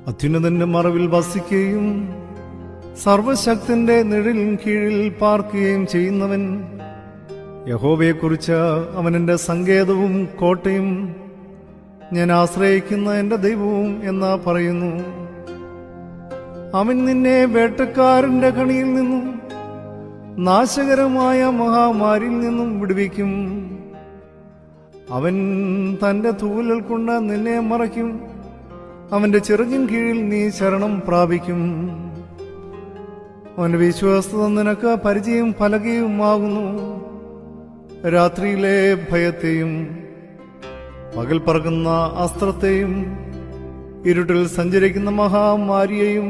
അത്യുന്നതന്റെ മറവിൽ വസിക്കുകയും സർവശക്തന്റെ നിഴലിൻ കീഴിൽ പാർക്കുകയും ചെയ്യുന്നവൻ, യഹോവയെക്കുറിച്ച് അവൻ എന്റെ സങ്കേതവും കോട്ടയും ഞാൻ ആശ്രയിക്കുന്ന എന്റെ ദൈവവും എന്ന് പറയുന്നു. അവൻ നിന്നെ വേട്ടക്കാരന്റെ കണിയിൽ നിന്നും നാശകരമായ മഹാമാരിയിൽ നിന്നും വിടുവിക്കും. അവൻ തന്റെ തൂവലുകൾ കൊണ്ട് നിന്നെ മറയ്ക്കും. അവന്റെ ചിറകിൻ കീഴിൽ നീ ശരണം പ്രാപിക്കും. അവന്റെ വിശ്വാസത നിനക്ക് പരിചയം ഫലകയുമാകുന്നു. രാത്രിയിലെ ഭയത്തെയും പകൽ പറക്കുന്ന അസ്ത്രത്തെയും ഇരുട്ടിൽ സഞ്ചരിക്കുന്ന മഹാമാരിയെയും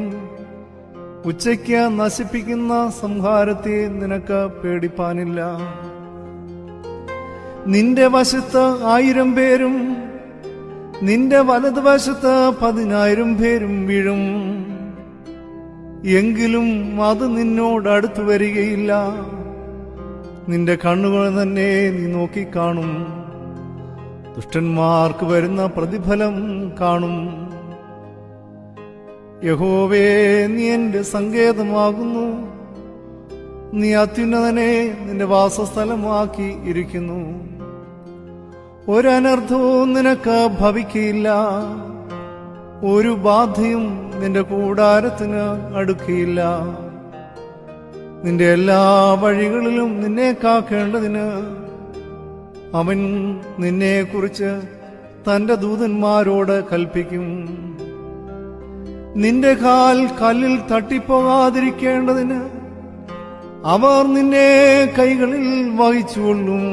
ഉച്ചയ്ക്ക് നശിപ്പിക്കുന്ന സംഹാരത്തെ നിനക്ക് പേടിപ്പാനില്ല. നിന്റെ വശത്ത് 1000 പേരും നിന്റെ വലതുവശത്ത് 10,000 പേരും വീഴും, എങ്കിലും അത് നിന്നോടടുത്തു വരികയില്ല. നിന്റെ കണ്ണുകൾ തന്നെ നീ നോക്കിക്കാണും. ദുഷ്ടന്മാർക്ക് വരുന്ന പ്രതിഫലം കാണും. യഹോവേ, നീ എന്റെ സങ്കേതമാകുന്നു. നീ അത്യുന്നതനെ നിന്റെ വാസസ്ഥലമാക്കി ഇരിക്കുന്നു. ഒരനർത്ഥവും നിനക്ക് ഭവിക്കയില്ല. ഒരു ബാധയും നിന്റെ കൂടാരത്തിന് അടുക്കയില്ല. നിന്റെ എല്ലാ വഴികളിലും നിന്നെ കാക്കേണ്ടതിന് അവൻ നിന്നെക്കുറിച്ച് തന്റെ ദൂതന്മാരോട് കൽപ്പിക്കും. നിന്റെ കാൽ കല്ലിൽ തട്ടിപ്പോകാതിരിക്കേണ്ടതിന് അവർ നിന്നെ കൈകളിൽ വഹിച്ചുകൊള്ളും.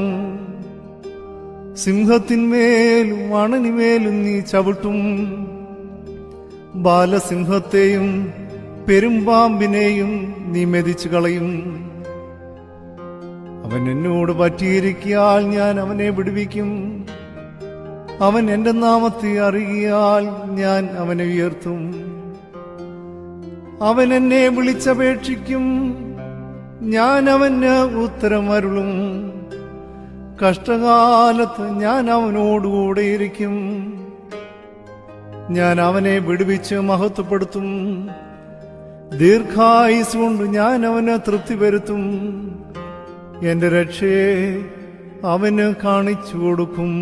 സിംഹത്തിന്മേലും അണനിമേലും നീ ചവിട്ടും. ബാലസിംഹത്തെയും പെരുമ്പാമ്പിനെയും നീ മെതിച്ചു കളയും. അവൻ എന്നോട് പറ്റിയിരിക്കിയാൽ ഞാൻ അവനെ വിടുവിക്കും. അവൻ എന്റെ നാമത്തെ അറിയിയാൽ ഞാൻ അവനെ ഉയർത്തും. അവൻ എന്നെ വിളിച്ചപേക്ഷിക്കും, ഞാൻ അവന് ഉത്തരമരുളും. കഷ്ടകാലത്ത് ഞാൻ അവനോടുകൂടെയിരിക്കും. ഞാൻ അവനെ വിടുവിച്ച് മഹത്വപ്പെടുത്തും. ദീർഘായുസ് കൊണ്ട് ഞാൻ അവന് തൃപ്തി വരുത്തും. എന്റെ രക്ഷയെ അവന് കാണിച്ചു കൊടുക്കും.